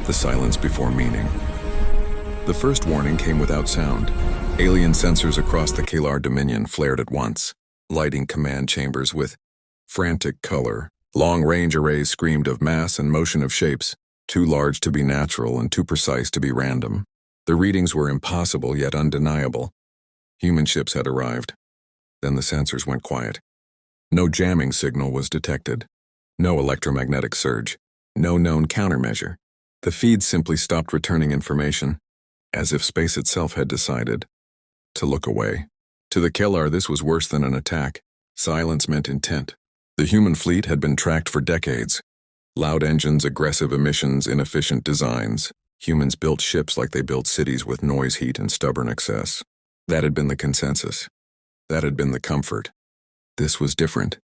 The silence before meaning. The first warning came without sound. Alien sensors across the Kalar Dominion flared at once, lighting command chambers with frantic color. Long-range arrays screamed of mass and motion of shapes, too large to be natural and too precise to be random. The readings were impossible yet undeniable. Human ships had arrived. Then the sensors went quiet. No jamming signal was detected. No electromagnetic surge. No known countermeasure. The feeds simply stopped returning information, as if space itself had decided to look away. To the Kellar, this was worse than an attack. Silence meant intent. The human fleet had been tracked for decades. Loud engines, aggressive emissions, inefficient designs. Humans built ships like they built cities with noise, heat, and stubborn excess. That had been the consensus. That had been the comfort. This was different.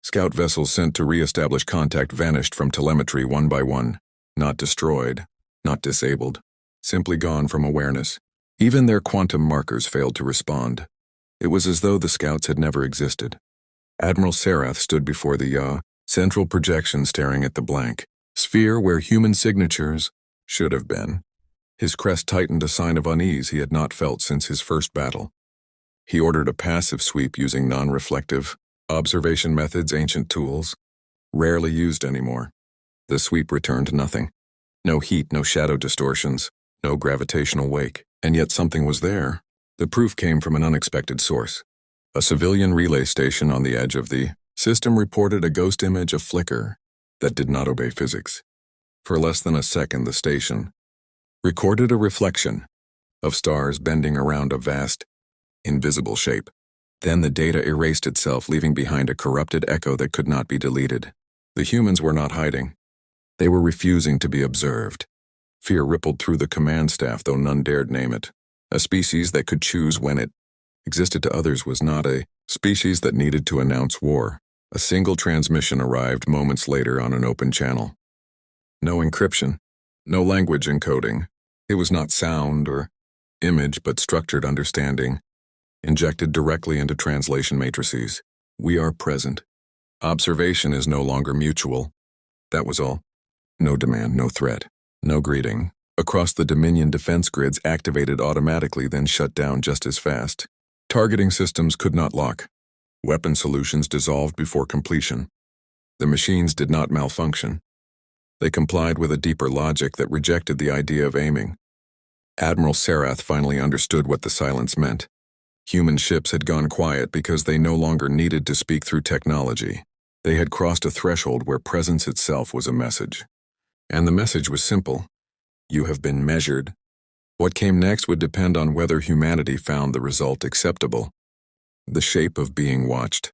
Scout vessels sent to re-establish contact vanished from telemetry one by one. Not destroyed, not disabled, simply gone from awareness. Even their quantum markers failed to respond. It was as though the scouts had never existed. Admiral Sarath stood before the central projection staring at the blank sphere where human signatures should have been. His crest tightened, a sign of unease he had not felt since his first battle. He ordered a passive sweep using non-reflective observation methods, ancient tools, rarely used anymore. The sweep returned nothing. No heat, no shadow distortions, no gravitational wake. And yet something was there. The proof came from an unexpected source. A civilian relay station on the edge of the system reported a ghost image, a flicker that did not obey physics. For less than a second, the station recorded a reflection of stars bending around a vast, invisible shape. Then the data erased itself, leaving behind a corrupted echo that could not be deleted. The humans were not hiding. They were refusing to be observed. Fear rippled through the command staff, though none dared name it. A species that could choose when it existed to others was not a species that needed to announce war. A single transmission arrived moments later on an open channel. No encryption, no language encoding. It was not sound or image, but structured understanding, injected directly into translation matrices. We are present. Observation is no longer mutual. That was all. No demand, no threat, no greeting. Across the Dominion, defense grids activated automatically, then shut down just as fast. Targeting systems could not lock. Weapon solutions dissolved before completion. The machines did not malfunction. They complied with a deeper logic that rejected the idea of aiming. Admiral Sarath finally understood what the silence meant. Human ships had gone quiet because they no longer needed to speak through technology. They had crossed a threshold where presence itself was a message. And the message was simple. You have been measured. What came next would depend on whether humanity found the result acceptable. The shape of being watched.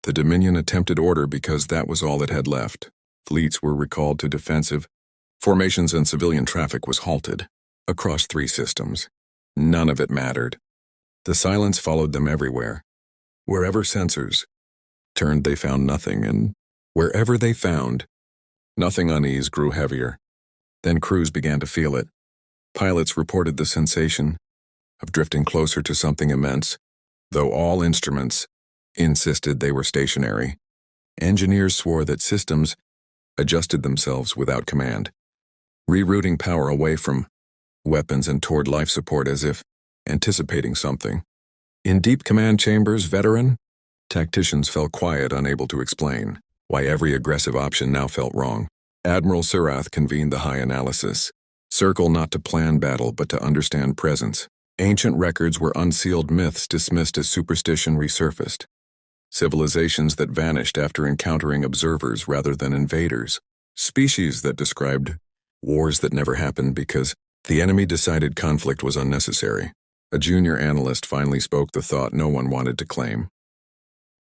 The Dominion attempted order because that was all it had left. Fleets were recalled to defensive formations and civilian traffic was halted. Across 3 systems. None of it mattered. The silence followed them everywhere. Wherever sensors turned, they found nothing, and wherever they found nothing, unease grew heavier. Then crews began to feel it. Pilots reported the sensation of drifting closer to something immense, though all instruments insisted they were stationary. Engineers swore that systems adjusted themselves without command, rerouting power away from weapons and toward life support as if anticipating something. In deep command chambers, veteran tacticians fell quiet, unable to explain why every aggressive option now felt wrong. Admiral Sarath convened the high analysis. Circle not to plan battle, but to understand presence. Ancient records were unsealed, myths dismissed as superstition resurfaced. Civilizations that vanished after encountering observers rather than invaders. Species that described wars that never happened because the enemy decided conflict was unnecessary. A junior analyst finally spoke the thought no one wanted to claim.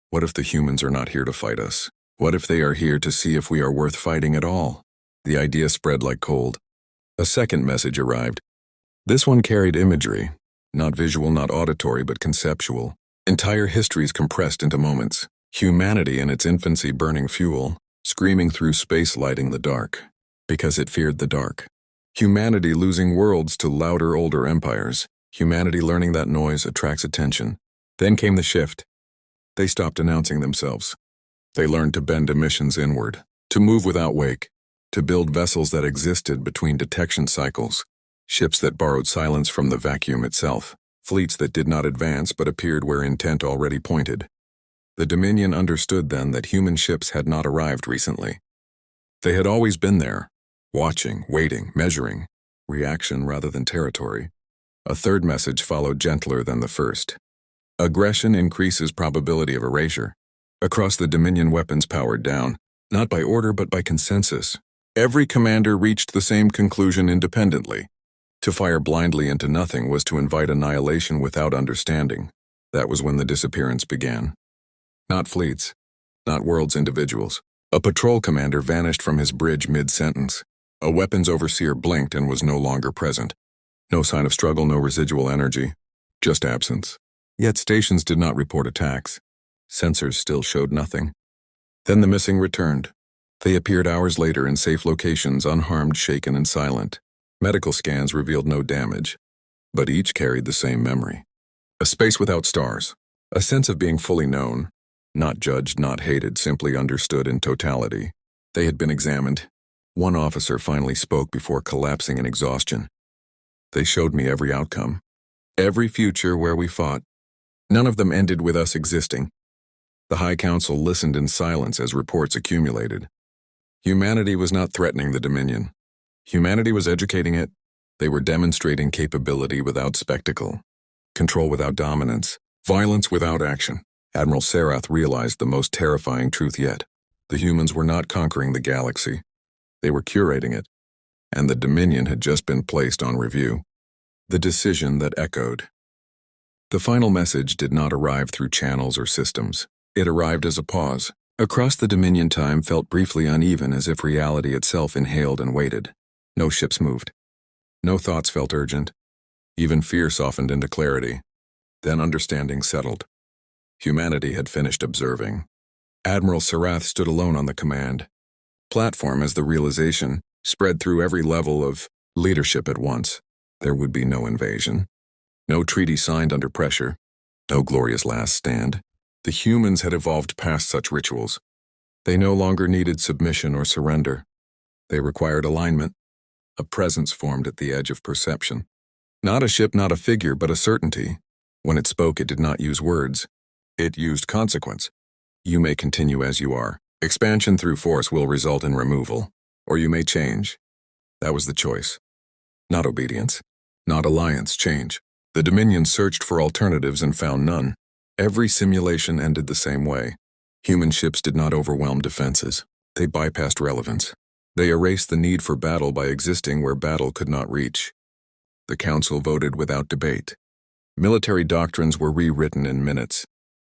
What if the humans are not here to fight us? What if they are here to see if we are worth fighting at all? The idea spread like cold. A second message arrived. This one carried imagery, not visual, not auditory, but conceptual. Entire histories compressed into moments. Humanity in its infancy burning fuel, screaming through space, lighting the dark, because it feared the dark. Humanity losing worlds to louder, older empires. Humanity learning that noise attracts attention. Then came the shift. They stopped announcing themselves. They learned to bend emissions inward, to move without wake, to build vessels that existed between detection cycles, ships that borrowed silence from the vacuum itself, fleets that did not advance but appeared where intent already pointed. The Dominion understood then that human ships had not arrived recently. They had always been there, watching, waiting, measuring, reaction rather than territory. A third message followed gentler than the first. Aggression increases probability of erasure. Across the Dominion, weapons powered down, not by order but by consensus. Every commander reached the same conclusion independently. To fire blindly into nothing was to invite annihilation without understanding. That was when the disappearance began. Not fleets, not worlds, individuals. A patrol commander vanished from his bridge mid-sentence. A weapons overseer blinked and was no longer present. No sign of struggle, no residual energy, just absence. Yet stations did not report attacks. Sensors still showed nothing. Then the missing returned. They appeared hours later in safe locations, unharmed, shaken, and silent. Medical scans revealed no damage, but each carried the same memory. A space without stars. A sense of being fully known. Not judged, not hated, simply understood in totality. They had been examined. One officer finally spoke before collapsing in exhaustion. They showed me every outcome. Every future where we fought. None of them ended with us existing. The High Council listened in silence as reports accumulated. Humanity was not threatening the Dominion. Humanity was educating it. They were demonstrating capability without spectacle, control without dominance, violence without action. Admiral Sarath realized the most terrifying truth yet. The humans were not conquering the galaxy. They were curating it, and the Dominion had just been placed on review. The decision that echoed. The final message did not arrive through channels or systems. It arrived as a pause. Across the Dominion, time felt briefly uneven, as if reality itself inhaled and waited. No ships moved. No thoughts felt urgent. Even fear softened into clarity. Then understanding settled. Humanity had finished observing. Admiral Sarath stood alone on the command platform as the realization spread through every level of leadership at once. There would be no invasion. No treaty signed under pressure. No glorious last stand. The humans had evolved past such rituals. They no longer needed submission or surrender. They required alignment. A presence formed at the edge of perception. Not a ship, not a figure, but a certainty. When it spoke, it did not use words. It used consequence. You may continue as you are. Expansion through force will result in removal. Or you may change. That was the choice. Not obedience. Not alliance, change. The Dominion searched for alternatives and found none. Every simulation ended the same way. Human ships did not overwhelm defenses. They bypassed relevance. They erased the need for battle by existing where battle could not reach. The Council voted without debate. Military doctrines were rewritten in minutes.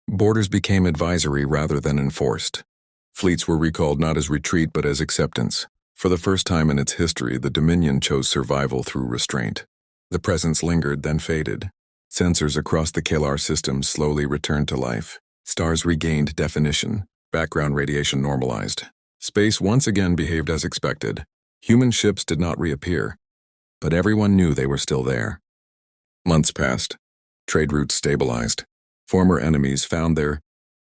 Borders became advisory rather than enforced. Fleets were recalled not as retreat but as acceptance. For the first time in its history, the Dominion chose survival through restraint. The presence lingered, then faded. Sensors across the Kalar system slowly returned to life. Stars regained definition. Background radiation normalized. Space once again behaved as expected. Human ships did not reappear, but everyone knew they were still there. Months passed. Trade routes stabilized. Former enemies found their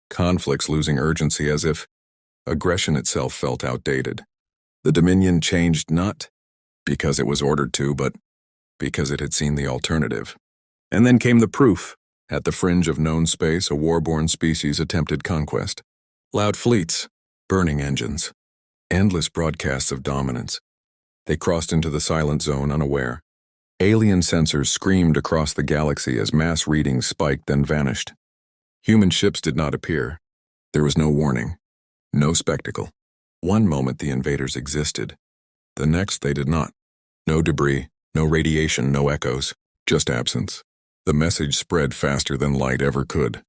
conflicts losing urgency, as if aggression itself felt outdated. The Dominion changed not because it was ordered to, but because it had seen the alternative. And then came the proof. At the fringe of known space, a war-born species attempted conquest. Loud fleets, burning engines, endless broadcasts of dominance. They crossed into the silent zone unaware. Alien sensors screamed across the galaxy as mass readings spiked then vanished. Human ships did not appear. There was no warning, no spectacle. One moment the invaders existed. The next they did not. No debris, no radiation, no echoes, just absence. The message spread faster than light ever could.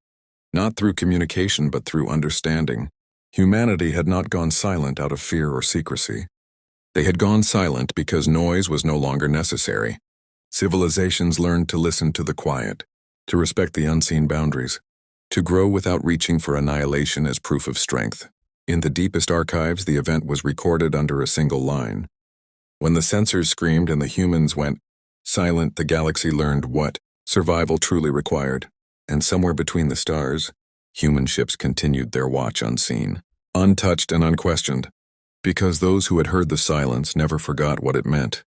Not through communication but through understanding. Humanity had not gone silent out of fear or secrecy. They had gone silent because noise was no longer necessary. Civilizations learned to listen to the quiet, to respect the unseen boundaries, to grow without reaching for annihilation as proof of strength. In the deepest archives, the event was recorded under a single line. When the sensors screamed and the humans went silent, the galaxy learned what survival truly required. And somewhere between the stars, human ships continued their watch unseen, untouched and unquestioned. Because those who had heard the silence never forgot what it meant.